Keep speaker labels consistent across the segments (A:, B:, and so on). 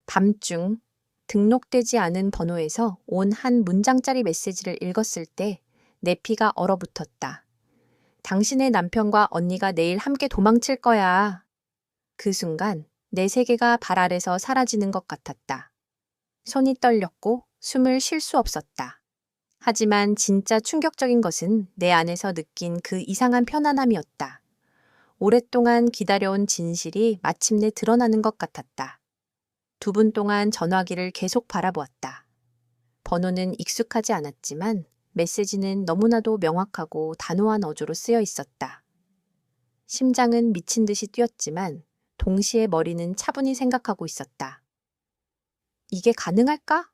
A: 밤중 등록되지 않은 번호에서 온 한 문장짜리 메시지를 읽었을 때 내 피가 얼어붙었다. 당신의 남편과 언니가 내일 함께 도망칠 거야. 그 순간 내 세계가 발 아래서 사라지는 것 같았다. 손이 떨렸고 숨을 쉴 수 없었다. 하지만 진짜 충격적인 것은 내 안에서 느낀 그 이상한 편안함이었다. 오랫동안 기다려온 진실이 마침내 드러나는 것 같았다. 2분 동안 전화기를 계속 바라보았다. 번호는 익숙하지 않았지만 메시지는 너무나도 명확하고 단호한 어조로 쓰여 있었다. 심장은 미친 듯이 뛰었지만 동시에 머리는 차분히 생각하고 있었다. 이게 가능할까?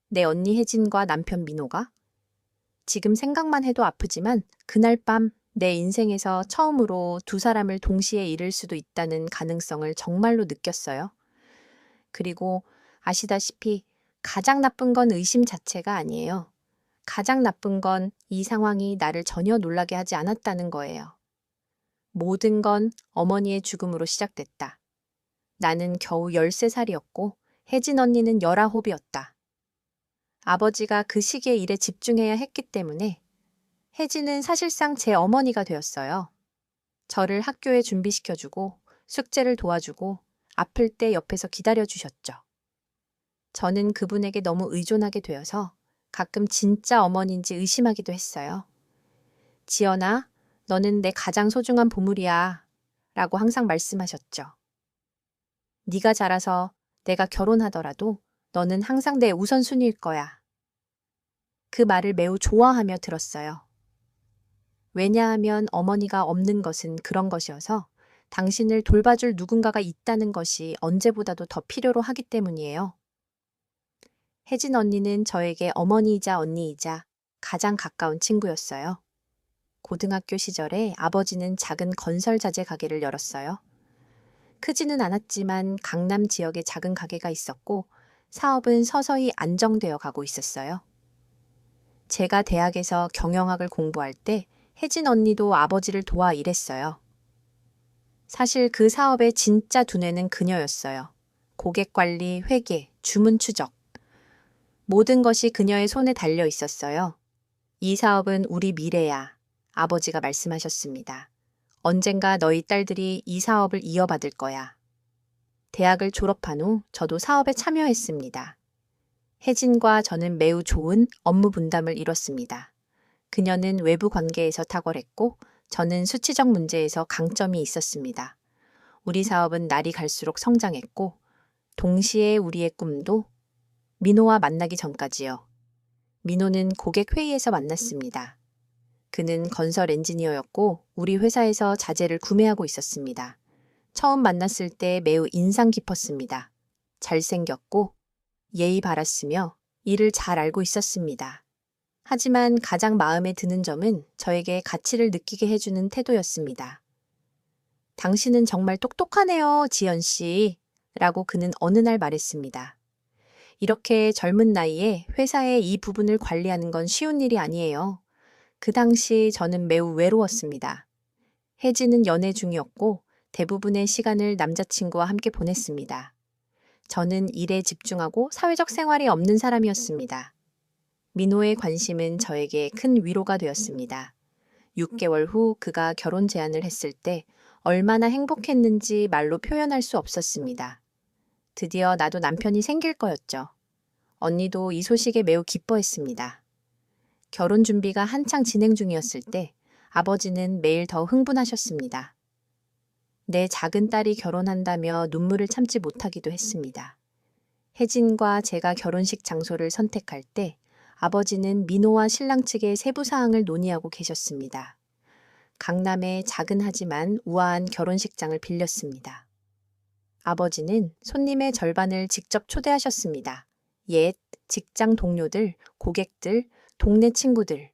A: 내 언니 혜진과 남편 민호가? 지금 생각만 해도 아프지만 그날 밤 내 인생에서 처음으로 2사람을 동시에 잃을 수도 있다는 가능성을 정말로 느꼈어요. 그리고 아시다시피 가장 나쁜 건 의심 자체가 아니에요. 가장 나쁜 건 이 상황이 나를 전혀 놀라게 하지 않았다는 거예요. 모든 건 어머니의 죽음으로 시작됐다. 나는 겨우 13살이었고 혜진 언니는 19이었다. 아버지가 그 시기에 일에 집중해야 했기 때문에 혜진은 사실상 제 어머니가 되었어요. 저를 학교에 준비시켜주고 숙제를 도와주고 아플 때 옆에서 기다려주셨죠. 저는 그분에게 너무 의존하게 되어서 가끔 진짜 어머니인지 의심하기도 했어요. 지연아, 너는 내 가장 소중한 보물이야 라고 항상 말씀하셨죠. 네가 자라서 내가 결혼하더라도 너는 항상 내 우선순위일 거야. 그 말을 매우 좋아하며 들었어요. 왜냐하면 어머니가 없는 것은 그런 것이어서 당신을 돌봐줄 누군가가 있다는 것이 언제보다도 더 필요로 하기 때문이에요. 혜진 언니는 저에게 어머니이자 언니이자 가장 가까운 친구였어요. 고등학교 시절에 아버지는 작은 건설 자재 가게를 열었어요. 크지는 않았지만 강남 지역에 작은 가게가 있었고 사업은 서서히 안정되어 가고 있었어요. 제가 대학에서 경영학을 공부할 때 혜진 언니도 아버지를 도와 일했어요. 사실 그 사업의 진짜 두뇌는 그녀였어요. 고객 관리, 회계, 주문 추적. 모든 것이 그녀의 손에 달려 있었어요. 이 사업은 우리 미래야. 아버지가 말씀하셨습니다. 언젠가 너희 딸들이 이 사업을 이어받을 거야. 대학을 졸업한 후 저도 사업에 참여했습니다. 혜진과 저는 매우 좋은 업무 분담을 이뤘습니다. 그녀는 외부 관계에서 탁월했고 저는 수치적 문제에서 강점이 있었습니다. 우리 사업은 날이 갈수록 성장했고 동시에 우리의 꿈도 민호와 만나기 전까지요. 민호는 고객 회의에서 만났습니다. 그는 건설 엔지니어였고 우리 회사에서 자재를 구매하고 있었습니다. 처음 만났을 때 매우 인상 깊었습니다. 잘생겼고 예의 바랐으며 일을 잘 알고 있었습니다. 하지만 가장 마음에 드는 점은 저에게 가치를 느끼게 해주는 태도였습니다. 당신은 정말 똑똑하네요, 지연 씨. 라고 그는 어느 날 말했습니다. 이렇게 젊은 나이에 회사의 이 부분을 관리하는 건 쉬운 일이 아니에요. 그 당시 저는 매우 외로웠습니다. 혜진은 연애 중이었고 대부분의 시간을 남자친구와 함께 보냈습니다. 저는 일에 집중하고 사회적 생활이 없는 사람이었습니다. 민호의 관심은 저에게 큰 위로가 되었습니다. 6개월 후 그가 결혼 제안을 했을 때 얼마나 행복했는지 말로 표현할 수 없었습니다. 드디어 나도 남편이 생길 거였죠. 언니도 이 소식에 매우 기뻐했습니다. 결혼 준비가 한창 진행 중이었을 때 아버지는 매일 더 흥분하셨습니다. 내 작은 딸이 결혼한다며 눈물을 참지 못하기도 했습니다. 혜진과 제가 결혼식 장소를 선택할 때 아버지는 민호와 신랑 측의 세부 사항을 논의하고 계셨습니다. 강남의 작은 하지만 우아한 결혼식장을 빌렸습니다. 아버지는 손님의 절반을 직접 초대하셨습니다. 옛, 직장 동료들, 고객들, 동네 친구들.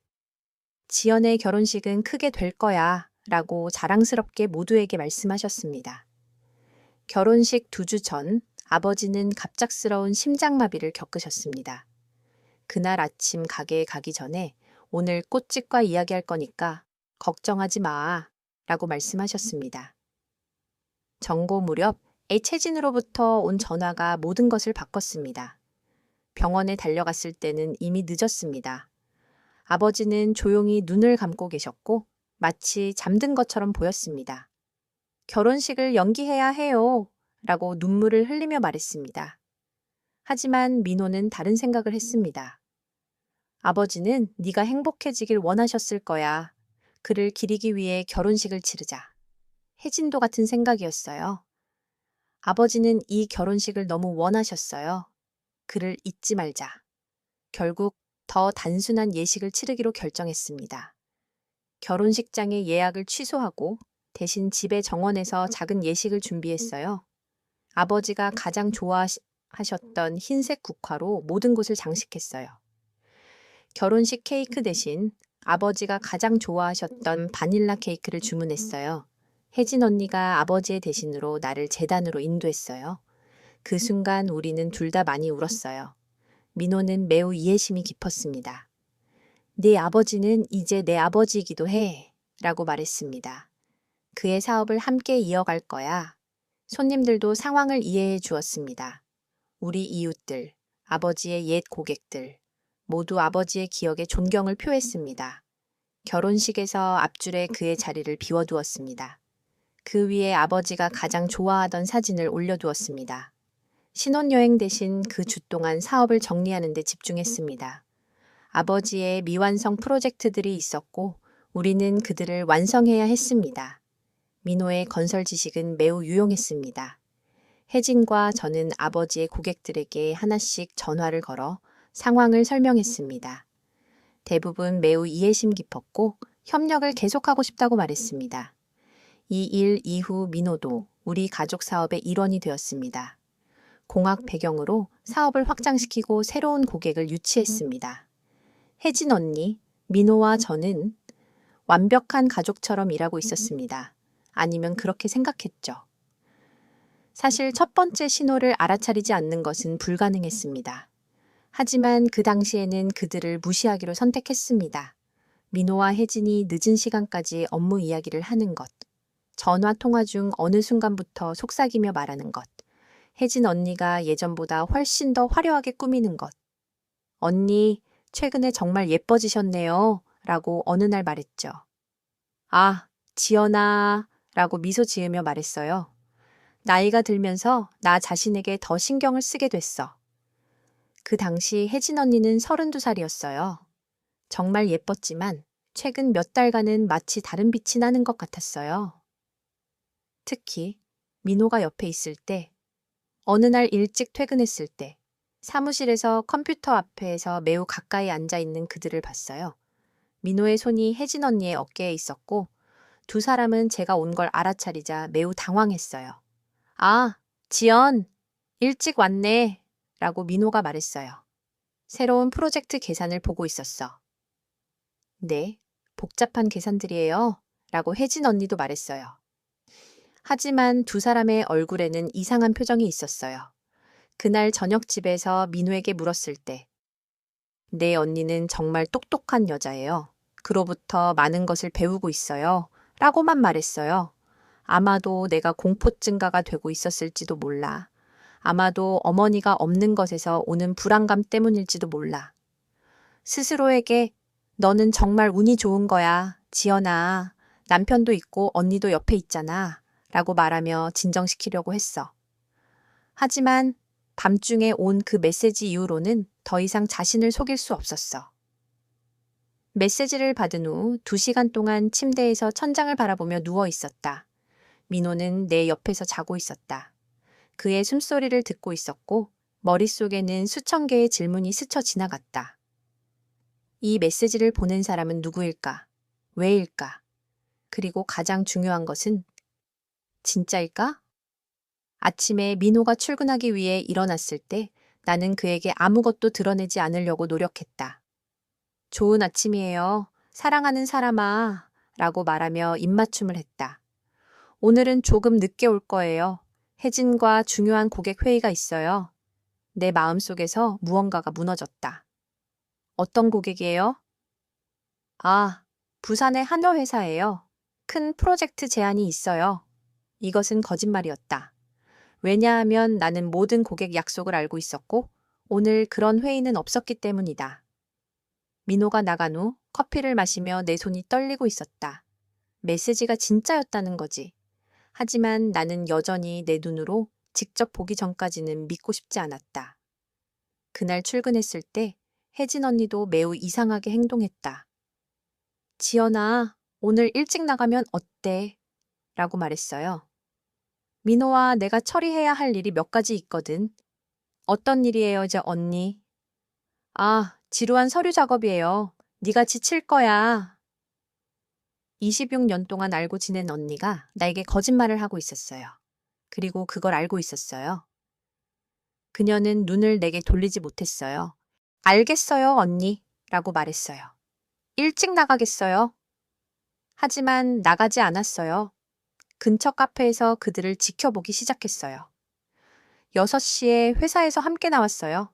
A: 지연의 결혼식은 크게 될 거야 라고 자랑스럽게 모두에게 말씀하셨습니다. 결혼식 2주 전 아버지는 갑작스러운 심장마비를 겪으셨습니다. 그날 아침 가게에 가기 전에 오늘 꽃집과 이야기할 거니까 걱정하지 마 라고 말씀하셨습니다. 정고 무렵 최진으로부터 온 전화가 모든 것을 바꿨습니다. 병원에 달려갔을 때는 이미 늦었습니다. 아버지는 조용히 눈을 감고 계셨고 마치 잠든 것처럼 보였습니다. 결혼식을 연기해야 해요. 라고 눈물을 흘리며 말했습니다. 하지만 민호는 다른 생각을 했습니다. 아버지는 네가 행복해지길 원하셨을 거야. 그를 기리기 위해 결혼식을 치르자. 혜진도 같은 생각이었어요. 아버지는 이 결혼식을 너무 원하셨어요. 그를 잊지 말자. 결국 더 단순한 예식을 치르기로 결정했습니다. 결혼식장의 예약을 취소하고 대신 집의 정원에서 작은 예식을 준비했어요. 아버지가 가장 좋아하셨던 흰색 국화로 모든 곳을 장식했어요. 결혼식 케이크 대신 아버지가 가장 좋아하셨던 바닐라 케이크를 주문했어요. 혜진 언니가 아버지의 대신으로 나를 제단으로 인도했어요. 그 순간 우리는 둘 다 많이 울었어요. 민호는 매우 이해심이 깊었습니다. 네 아버지는 이제 내 아버지이기도 해. 라고 말했습니다. 그의 사업을 함께 이어갈 거야. 손님들도 상황을 이해해 주었습니다. 우리 이웃들, 아버지의 옛 고객들, 모두 아버지의 기억에 존경을 표했습니다. 결혼식에서 앞줄에 그의 자리를 비워두었습니다. 그 위에 아버지가 가장 좋아하던 사진을 올려두었습니다. 신혼여행 대신 그 주 동안 사업을 정리하는 데 집중했습니다. 아버지의 미완성 프로젝트들이 있었고 우리는 그들을 완성해야 했습니다. 민호의 건설 지식은 매우 유용했습니다. 혜진과 저는 아버지의 고객들에게 하나씩 전화를 걸어 상황을 설명했습니다. 대부분 매우 이해심 깊었고 협력을 계속하고 싶다고 말했습니다. 이 일 이후 민호도 우리 가족 사업의 일원이 되었습니다. 공학 배경으로 사업을 확장시키고 새로운 고객을 유치했습니다. 혜진 언니, 민호와 저는 완벽한 가족처럼 일하고 있었습니다. 아니면 그렇게 생각했죠. 사실 첫 번째 신호를 알아차리지 않는 것은 불가능했습니다. 하지만 그 당시에는 그들을 무시하기로 선택했습니다. 민호와 혜진이 늦은 시간까지 업무 이야기를 하는 것, 전화 통화 중 어느 순간부터 속삭이며 말하는 것, 혜진 언니가 예전보다 훨씬 더 화려하게 꾸미는 것, 언니, 최근에 정말 예뻐지셨네요. 라고 어느 날 말했죠. 아, 지연아. 라고 미소 지으며 말했어요. 나이가 들면서 나 자신에게 더 신경을 쓰게 됐어. 그 당시 혜진 언니는 32살이었어요. 정말 예뻤지만 최근 몇 달간은 마치 다른 빛이 나는 것 같았어요. 특히 민호가 옆에 있을 때, 어느 날 일찍 퇴근했을 때, 사무실에서 컴퓨터 앞에서 매우 가까이 앉아 있는 그들을 봤어요. 민호의 손이 혜진 언니의 어깨에 있었고 두 사람은 제가 온 걸 알아차리자 매우 당황했어요. 아, 지연, 일찍 왔네. 라고 민호가 말했어요. 새로운 프로젝트 계산을 보고 있었어. 네, 복잡한 계산들이에요. 라고 혜진 언니도 말했어요. 하지만 두 사람의 얼굴에는 이상한 표정이 있었어요. 그날 저녁 집에서 민호에게 물었을 때, 내 언니는 정말 똑똑한 여자예요. 그로부터 많은 것을 배우고 있어요. 라고만 말했어요. 아마도 내가 공포증가가 되고 있었을지도 몰라. 아마도 어머니가 없는 것에서 오는 불안감 때문일지도 몰라. 스스로에게 너는 정말 운이 좋은 거야. 지연아. 남편도 있고 언니도 옆에 있잖아. 라고 말하며 진정시키려고 했어. 하지만 밤중에 온 그 메시지 이후로는 더 이상 자신을 속일 수 없었어. 메시지를 받은 후 2시간 동안 침대에서 천장을 바라보며 누워 있었다. 민호는 내 옆에서 자고 있었다. 그의 숨소리를 듣고 있었고 머릿속에는 수천 개의 질문이 스쳐 지나갔다. 이 메시지를 보낸 사람은 누구일까? 왜일까? 그리고 가장 중요한 것은 진짜일까? 아침에 민호가 출근하기 위해 일어났을 때 나는 그에게 아무것도 드러내지 않으려고 노력했다. 좋은 아침이에요. 사랑하는 사람아. 라고 말하며 입맞춤을 했다. 오늘은 조금 늦게 올 거예요. 혜진과 중요한 고객 회의가 있어요. 내 마음속에서 무언가가 무너졌다. 어떤 고객이에요? 아, 부산의 한화 회사예요. 큰 프로젝트 제안이 있어요. 이것은 거짓말이었다. 왜냐하면 나는 모든 고객 약속을 알고 있었고 오늘 그런 회의는 없었기 때문이다. 민호가 나간 후 커피를 마시며 내 손이 떨리고 있었다. 메시지가 진짜였다는 거지. 하지만 나는 여전히 내 눈으로 직접 보기 전까지는 믿고 싶지 않았다. 그날 출근했을 때 혜진 언니도 매우 이상하게 행동했다. 지연아, 오늘 일찍 나가면 어때? 라고 말했어요. 민호와 내가 처리해야 할 일이 몇 가지 있거든. 어떤 일이에요, 이제 언니? 아, 지루한 서류 작업이에요. 네가 지칠 거야. 26년 동안 알고 지낸 언니가 나에게 거짓말을 하고 있었어요. 그리고 그걸 알고 있었어요. 그녀는 눈을 내게 돌리지 못했어요. 알겠어요, 언니. 라고 말했어요. 일찍 나가겠어요. 하지만 나가지 않았어요. 근처 카페에서 그들을 지켜보기 시작했어요. 6시에 회사에서 함께 나왔어요.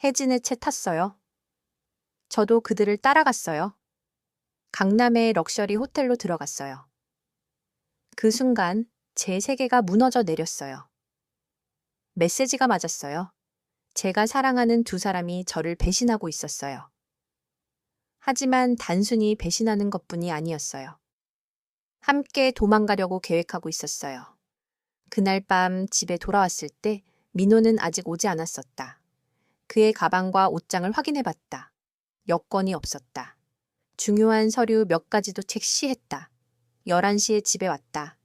A: 혜진의 차 탔어요. 저도 그들을 따라갔어요. 강남의 럭셔리 호텔로 들어갔어요. 그 순간 제 세계가 무너져 내렸어요. 메시지가 맞았어요. 제가 사랑하는 두 사람이 저를 배신하고 있었어요. 하지만 단순히 배신하는 것뿐이 아니었어요. 함께 도망가려고 계획하고 있었어요. 그날 밤 집에 돌아왔을 때 민호는 아직 오지 않았었다. 그의 가방과 옷장을 확인해봤다. 여권이 없었다. 중요한 서류 몇 가지도 책시했다. 11시에 집에 왔다.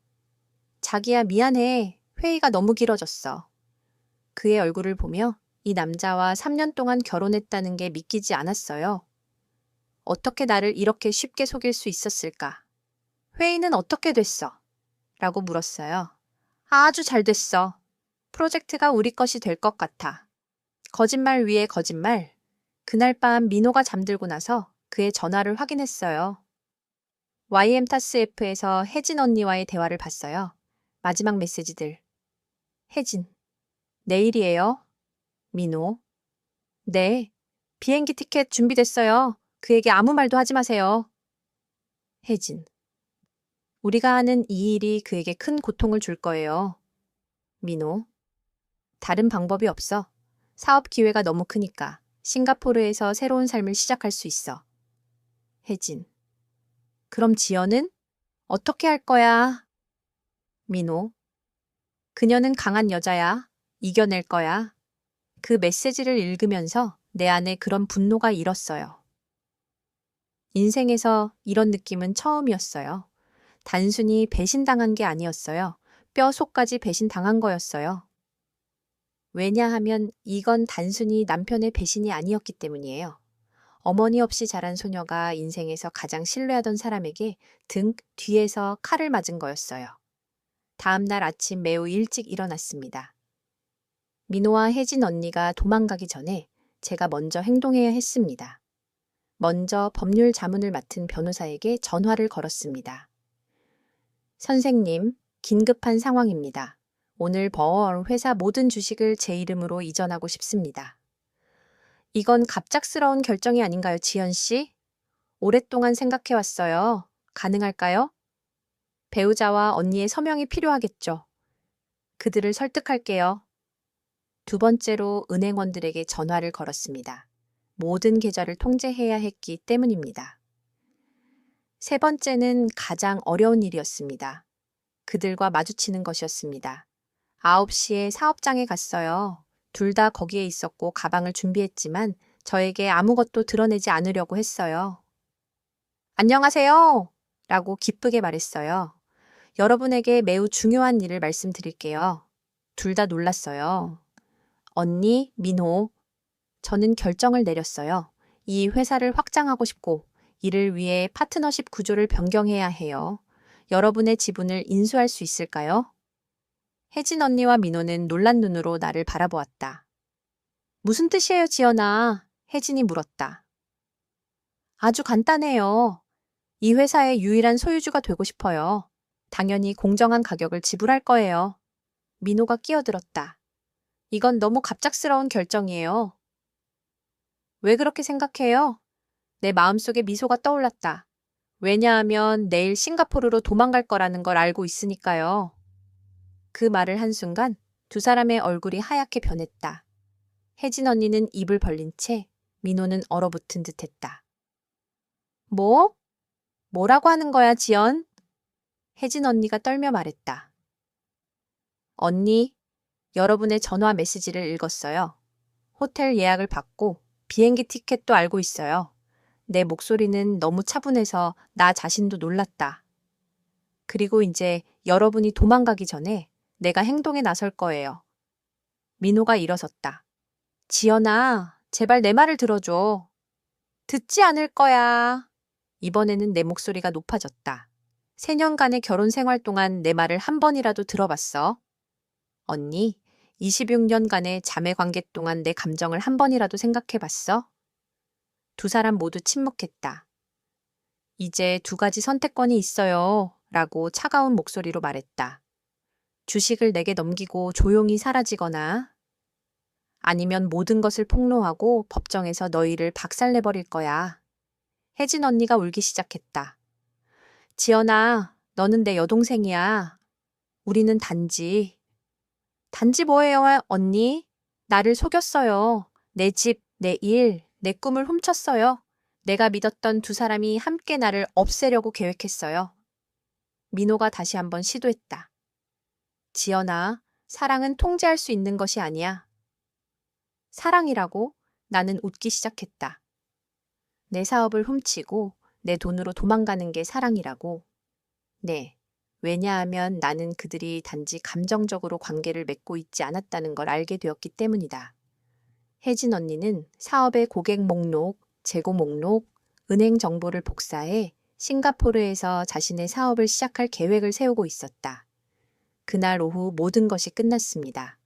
A: 자기야, 미안해. 회의가 너무 길어졌어. 그의 얼굴을 보며 이 남자와 3년 동안 결혼했다는 게 믿기지 않았어요. 어떻게 나를 이렇게 쉽게 속일 수 있었을까? 회의는 어떻게 됐어? 라고 물었어요. 아주 잘 됐어. 프로젝트가 우리 것이 될 것 같아. 거짓말 위에 거짓말. 그날 밤 민호가 잠들고 나서 그의 전화를 확인했어요. YM타스F에서 혜진 언니와의 대화를 봤어요. 마지막 메시지들. 혜진. 내일이에요. 민호. 네. 비행기 티켓 준비됐어요. 그에게 아무 말도 하지 마세요. 혜진. 우리가 하는 이 일이 그에게 큰 고통을 줄 거예요. 민호. 다른 방법이 없어. 사업 기회가 너무 크니까. 싱가포르에서 새로운 삶을 시작할 수 있어. 혜진. 그럼 지연은? 어떻게 할 거야? 민호. 그녀는 강한 여자야. 이겨낼 거야. 그 메시지를 읽으면서 내 안에 그런 분노가 일었어요. 인생에서 이런 느낌은 처음이었어요. 단순히 배신당한 게 아니었어요. 뼈속까지 배신당한 거였어요. 왜냐하면 이건 단순히 남편의 배신이 아니었기 때문이에요. 어머니 없이 자란 소녀가 인생에서 가장 신뢰하던 사람에게 등 뒤에서 칼을 맞은 거였어요. 다음 날 아침 매우 일찍 일어났습니다. 민호와 혜진 언니가 도망가기 전에 제가 먼저 행동해야 했습니다. 먼저 법률 자문을 맡은 변호사에게 전화를 걸었습니다. 선생님, 긴급한 상황입니다. 오늘 버월 회사 모든 주식을 제 이름으로 이전하고 싶습니다. 이건 갑작스러운 결정이 아닌가요, 지연 씨? 오랫동안 생각해왔어요. 가능할까요? 배우자와 언니의 서명이 필요하겠죠. 그들을 설득할게요. 두 번째로 은행원들에게 전화를 걸었습니다. 모든 계좌를 통제해야 했기 때문입니다. 세 번째는 가장 어려운 일이었습니다. 그들과 마주치는 것이었습니다. 9시에 사업장에 갔어요. 둘 다 거기에 있었고 가방을 준비했지만 저에게 아무것도 드러내지 않으려고 했어요. 안녕하세요. 라고 기쁘게 말했어요. 여러분에게 매우 중요한 일을 말씀드릴게요. 둘 다 놀랐어요. 언니, 민호. 저는 결정을 내렸어요. 이 회사를 확장하고 싶고 이를 위해 파트너십 구조를 변경해야 해요. 여러분의 지분을 인수할 수 있을까요? 혜진 언니와 민호는 놀란 눈으로 나를 바라보았다. 무슨 뜻이에요, 지연아? 혜진이 물었다. 아주 간단해요. 이 회사의 유일한 소유주가 되고 싶어요. 당연히 공정한 가격을 지불할 거예요. 민호가 끼어들었다. 이건 너무 갑작스러운 결정이에요. 왜 그렇게 생각해요? 내 마음속에 미소가 떠올랐다. 왜냐하면 내일 싱가포르로 도망갈 거라는 걸 알고 있으니까요. 그 말을 한순간 두 사람의 얼굴이 하얗게 변했다. 혜진 언니는 입을 벌린 채 민호는 얼어붙은 듯 했다. 뭐? 뭐라고 하는 거야, 지연? 혜진 언니가 떨며 말했다. 언니, 여러분의 전화 메시지를 읽었어요. 호텔 예약을 받고 비행기 티켓도 알고 있어요. 내 목소리는 너무 차분해서 나 자신도 놀랐다. 그리고 이제 여러분이 도망가기 전에 내가 행동에 나설 거예요. 민호가 일어섰다. 지연아, 제발 내 말을 들어줘. 듣지 않을 거야. 이번에는 내 목소리가 높아졌다. 4년간의 결혼 생활 동안 내 말을 한 번이라도 들어봤어? 언니, 26년간의 자매 관계 동안 내 감정을 한 번이라도 생각해봤어? 두 사람 모두 침묵했다. 이제 2가지 선택권이 있어요. 라고 차가운 목소리로 말했다. 주식을 내게 넘기고 조용히 사라지거나 아니면 모든 것을 폭로하고 법정에서 너희를 박살내버릴 거야. 혜진 언니가 울기 시작했다. 지연아, 너는 내 여동생이야. 우리는 단지. 단지 뭐예요, 언니? 나를 속였어요. 내 집, 내 일, 내 꿈을 훔쳤어요. 내가 믿었던 두 사람이 함께 나를 없애려고 계획했어요. 민호가 다시 한번 시도했다. 지연아, 사랑은 통제할 수 있는 것이 아니야. 사랑이라고? 나는 웃기 시작했다. 내 사업을 훔치고 내 돈으로 도망가는 게 사랑이라고. 네. 왜냐하면 나는 그들이 단지 감정적으로 관계를 맺고 있지 않았다는 걸 알게 되었기 때문이다. 혜진 언니는 사업의 고객 목록, 재고 목록, 은행 정보를 복사해 싱가포르에서 자신의 사업을 시작할 계획을 세우고 있었다. 그날 오후 모든 것이 끝났습니다.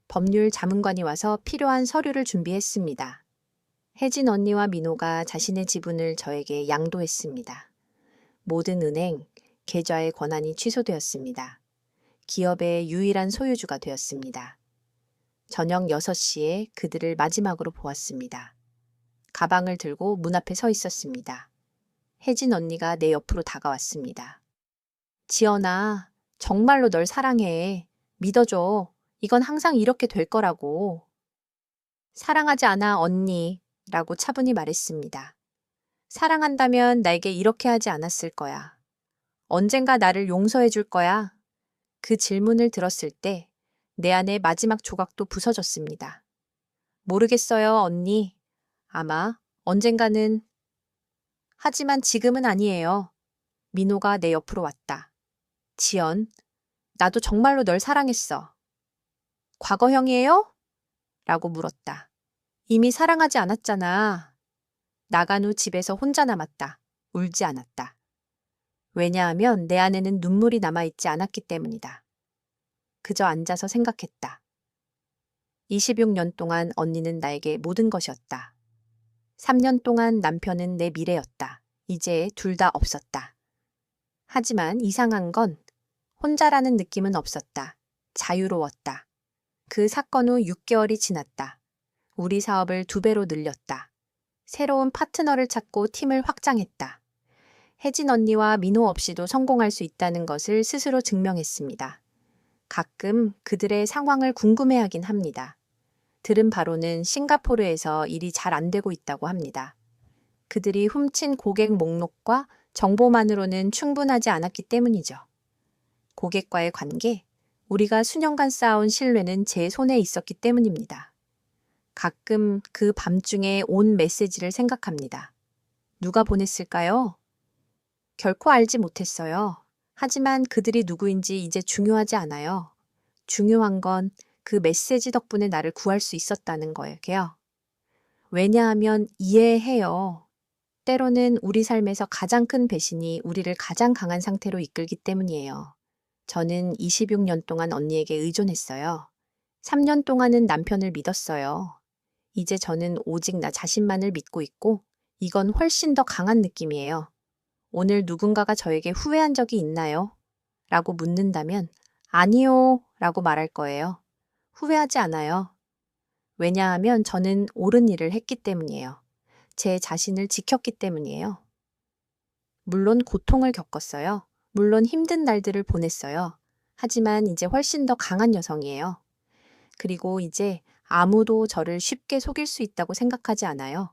A: 법률 자문관이 와서 필요한 서류를 준비했습니다. 혜진 언니와 민호가 자신의 지분을 저에게 양도했습니다. 모든 은행, 계좌의 권한이 취소되었습니다. 기업의 유일한 소유주가 되었습니다. 저녁 6시에 그들을 마지막으로 보았습니다. 가방을 들고 문 앞에 서 있었습니다. 혜진 언니가 내 옆으로 다가왔습니다. 지연아, 정말로 널 사랑해. 믿어줘. 이건 항상 이렇게 될 거라고. 사랑하지 않아, 언니. 라고 차분히 말했습니다. 사랑한다면 나에게 이렇게 하지 않았을 거야. 언젠가 나를 용서해 줄 거야. 그 질문을 들었을 때 내 안의 마지막 조각도 부서졌습니다. 모르겠어요, 언니. 아마 언젠가는. 하지만 지금은 아니에요. 민호가 내 옆으로 왔다. 지연, 나도 정말로 널 사랑했어. 과거형이에요? 라고 물었다. 이미 사랑하지 않았잖아. 나간 후 집에서 혼자 남았다. 울지 않았다. 왜냐하면 내 안에는 눈물이 남아있지 않았기 때문이다. 그저 앉아서 생각했다. 26년 동안 언니는 나에게 모든 것이었다. 3년 동안 남편은 내 미래였다. 이제 둘 다 없었다. 하지만 이상한 건 혼자라는 느낌은 없었다. 자유로웠다. 그 사건 후 6개월이 지났다. 우리 사업을 2배로 늘렸다. 새로운 파트너를 찾고 팀을 확장했다. 혜진 언니와 민호 없이도 성공할 수 있다는 것을 스스로 증명했습니다. 가끔 그들의 상황을 궁금해하긴 합니다. 들은 바로는 싱가포르에서 일이 잘 안 되고 있다고 합니다. 그들이 훔친 고객 목록과 정보만으로는 충분하지 않았기 때문이죠. 고객과의 관계, 우리가 수년간 쌓아온 신뢰는 제 손에 있었기 때문입니다. 가끔 그 밤중에 온 메시지를 생각합니다. 누가 보냈을까요? 결코 알지 못했어요. 하지만 그들이 누구인지 이제 중요하지 않아요. 중요한 건 그 메시지 덕분에 나를 구할 수 있었다는 거예요. 왜냐하면 이해해요. 때로는 우리 삶에서 가장 큰 배신이 우리를 가장 강한 상태로 이끌기 때문이에요. 저는 26년 동안 언니에게 의존했어요. 3년 동안은 남편을 믿었어요. 이제 저는 오직 나 자신만을 믿고 있고 이건 훨씬 더 강한 느낌이에요. 오늘 누군가가 저에게 후회한 적이 있나요? 라고 묻는다면 아니요 라고 말할 거예요. 후회하지 않아요. 왜냐하면 저는 옳은 일을 했기 때문이에요. 제 자신을 지켰기 때문이에요. 물론 고통을 겪었어요. 물론 힘든 날들을 보냈어요. 하지만 이제 훨씬 더 강한 여성이에요. 그리고 이제 아무도 저를 쉽게 속일 수 있다고 생각하지 않아요.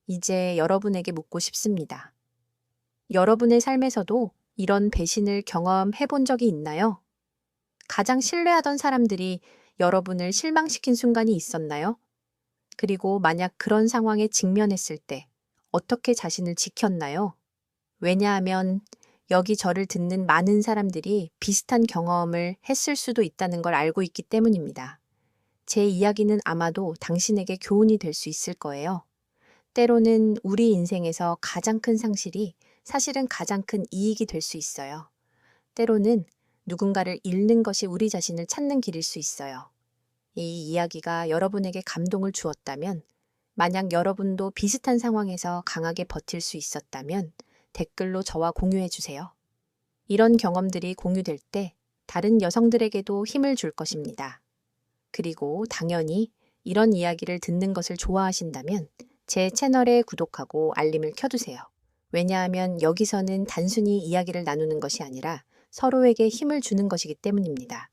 A: 이제 여러분에게 묻고 싶습니다. 여러분의 삶에서도 이런 배신을 경험해 본 적이 있나요? 가장 신뢰하던 사람들이 여러분을 실망시킨 순간이 있었나요? 그리고 만약 그런 상황에 직면했을 때 어떻게 자신을 지켰나요? 왜냐하면 여기 저를 듣는 많은 사람들이 비슷한 경험을 했을 수도 있다는 걸 알고 있기 때문입니다. 제 이야기는 아마도 당신에게 교훈이 될 수 있을 거예요. 때로는 우리 인생에서 가장 큰 상실이 사실은 가장 큰 이익이 될 수 있어요. 때로는 누군가를 잃는 것이 우리 자신을 찾는 길일 수 있어요. 이 이야기가 여러분에게 감동을 주었다면, 만약 여러분도 비슷한 상황에서 강하게 버틸 수 있었다면 댓글로 저와 공유해 주세요. 이런 경험들이 공유될 때 다른 여성들에게도 힘을 줄 것입니다. 그리고 당연히 이런 이야기를 듣는 것을 좋아하신다면 제 채널에 구독하고 알림을 켜두세요. 왜냐하면 여기서는 단순히 이야기를 나누는 것이 아니라 서로에게 힘을 주는 것이기 때문입니다.